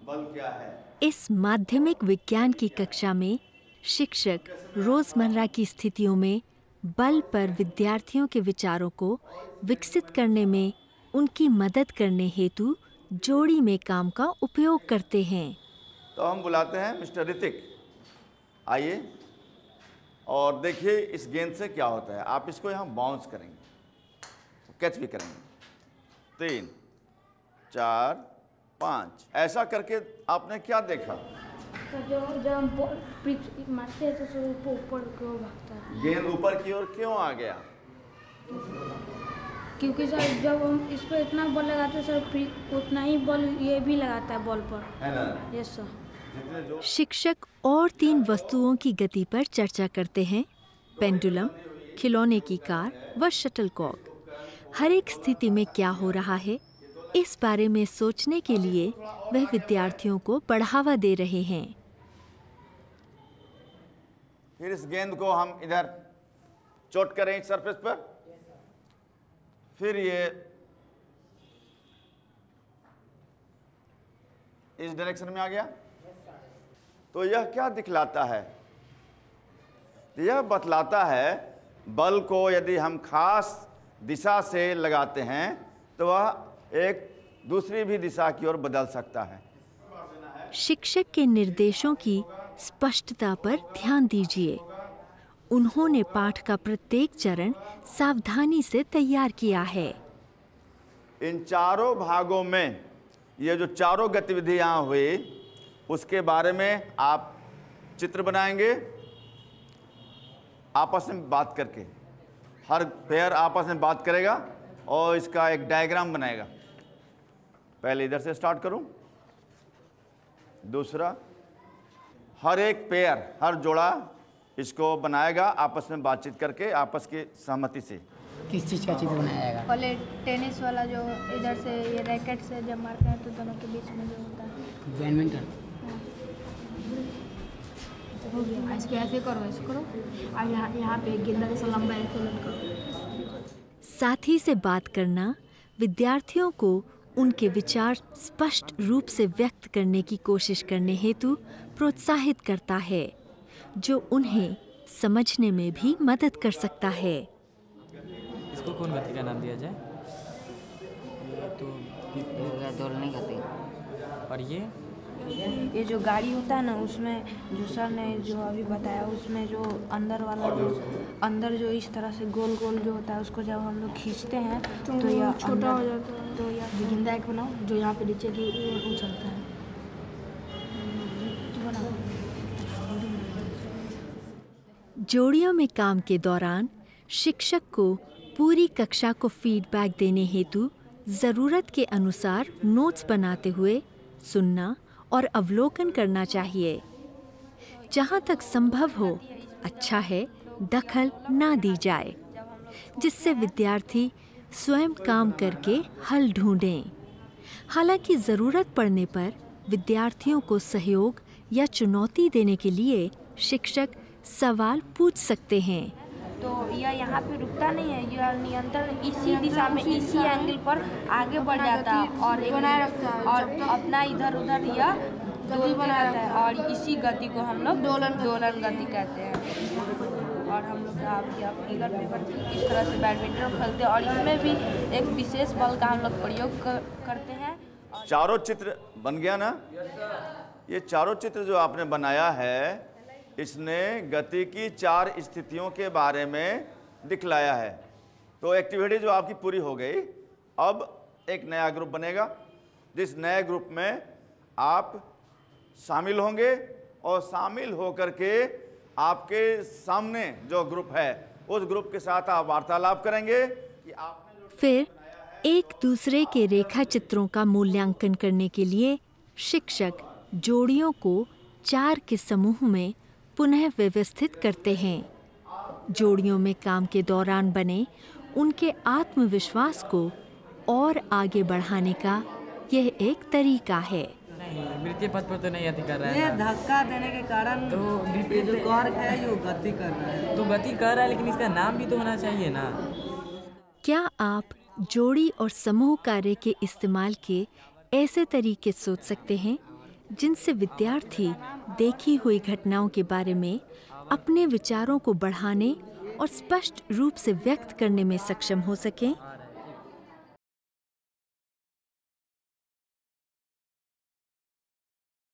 बल क्या है। इस माध्यमिक विज्ञान की कक्षा में शिक्षक रोजमर्रा की स्थितियों में बल पर विद्यार्थियों के विचारों को विकसित करने में उनकी मदद करने हेतु जोड़ी में काम का उपयोग करते हैं। तो हम बुलाते हैं मिस्टर ऋतिक, आइए और देखिए इस गेंद से क्या होता है। आप इसको यहाँ बाउंस करेंगे, कैच भी करेंगे। 3 4 5 ऐसा करके आपने क्या देखा? जब हम मारते हैं तो ऊपर की ओर भागता है। गेंद ऊपर की ओर क्यों आ गया? क्योंकि सर जब हम इस पर इतना बॉल लगाते हैं सर, फिर उतना ही बॉल ये भी लगाता है बॉल पर, है ना? Yes sir. शिक्षक और 3 वस्तुओं की गति पर चर्चा करते हैं: पेंडुलम, खिलौने की कार व शटलकॉक। हर एक स्थिति में क्या हो रहा है, इस बारे में सोचने के लिए वह विद्यार्थियों को बढ़ावा दे रहे हैं। फिर इस गेंद को हम इधर चोट करें इस सरफेस पर, फिर ये इस डायरेक्शन में आ गया। तो यह क्या दिखलाता है? यह बतलाता है बल को यदि हम खास दिशा से लगाते हैं तो वह एक दूसरी भी दिशा की ओर बदल सकता है। शिक्षक के निर्देशों की स्पष्टता पर ध्यान दीजिए। उन्होंने पाठ का प्रत्येक चरण सावधानी से तैयार किया है। इन चारों भागों में ये जो चारों गतिविधियां हुई उसके बारे में आप चित्र बनाएंगे आपस में बात करके। हर पेयर आपस में बात करेगा और इसका एक डायग्राम बनाएगा। पहले इधर से स्टार्ट करूं। दूसरा, हर एक पेयर, हर जोड़ा इसको बनाएगा आपस में बातचीत करके, आपस की सहमति से। किस चीज़ का चित्र बनाया जाएगा? पहले टेनिस वाला जो इधर से ये रैकेट से जब मारते हैं तो दोनों के बीच में जो होता है बैडमिंटन। हो गया। इसको ऐसे करो, ऐसे करो, और यहाँ पे गेंदा जैसा लंबा ऐसे लटकाओ। साथी से बात करना विद्यार्थियों को उनके विचार स्पष्ट रूप से व्यक्त करने की कोशिश करने हेतु प्रोत्साहित करता है, जो उन्हें समझने में भी मदद कर सकता है। इसको कौन गति का नाम दिया जाए? ये तो दौड़ने गति। और ये जो गाड़ी होता है ना, उसमें जो सर ने जो अभी बताया, उसमें जो अंदर वाला जो अंदर जो इस तरह से गोल गोल जो होता है, उसको जब हम लोग खींचते हैं तो यह छोटा हो जाता है। तो यह गेंदा एक बनाओ जो यहाँ पे नीचे की ओर उछलता है। जोड़ियों में काम के दौरान शिक्षक को पूरी कक्षा को फीडबैक देने हेतु ज़रूरत के अनुसार नोट्स बनाते हुए सुनना और अवलोकन करना चाहिए। जहाँ तक संभव हो, अच्छा है दखल ना दी जाए, जिससे विद्यार्थी स्वयं काम करके हल ढूंढें। हालांकि ज़रूरत पड़ने पर विद्यार्थियों को सहयोग या चुनौती देने के लिए शिक्षक सवाल पूछ सकते हैं। तो यह यहाँ पे रुकता नहीं है, यह नियंत्रण इसी दिशा में, इसी एंगल पर आगे बढ़ जाता है और अपना इधर उधर यह गति बना रहता है, और इसी गति को हम लोग दोलन गति कहते हैं। और हम लोग फिगर पेपर इस तरह से बैडमिंटन खेलते हैं, और इसमें भी एक विशेष बल का हम लोग प्रयोग करते हैं। चारों चित्र बन गया ना? ये चारों चित्र जो आपने बनाया है, इसने गति की 4 स्थितियों के बारे में दिखलाया है। तो एक्टिविटी जो आपकी पूरी हो गई। अब एक नया ग्रुप बनेगा, जिस नए ग्रुप में आप शामिल होंगे और शामिल होकर के आपके सामने जो ग्रुप है उस ग्रुप के साथ आप वार्तालाप करेंगे कि आपने फिर एक दूसरे के रेखा चित्रों का मूल्यांकन करने के लिए शिक्षक जोड़ियों को 4 के समूह में पुनः व्यवस्थित करते हैं। जोड़ियों में काम के दौरान बने उनके आत्मविश्वास को और आगे बढ़ाने का यह एक तरीका है। वृत्तीय पथ पर तो नहीं गति कर रहा है। ये धक्का देने के कारण तो ये जो कॉर्क है ये गति कर रहा है। तो गति कर रहा है, लेकिन इसका नाम भी तो होना चाहिए ना। क्या आप जोड़ी और समूह कार्य के इस्तेमाल के ऐसे तरीके सोच सकते हैं जिनसे विद्यार्थी देखी हुई घटनाओं के बारे में अपने विचारों को बढ़ाने और स्पष्ट रूप से व्यक्त करने में सक्षम हो सकें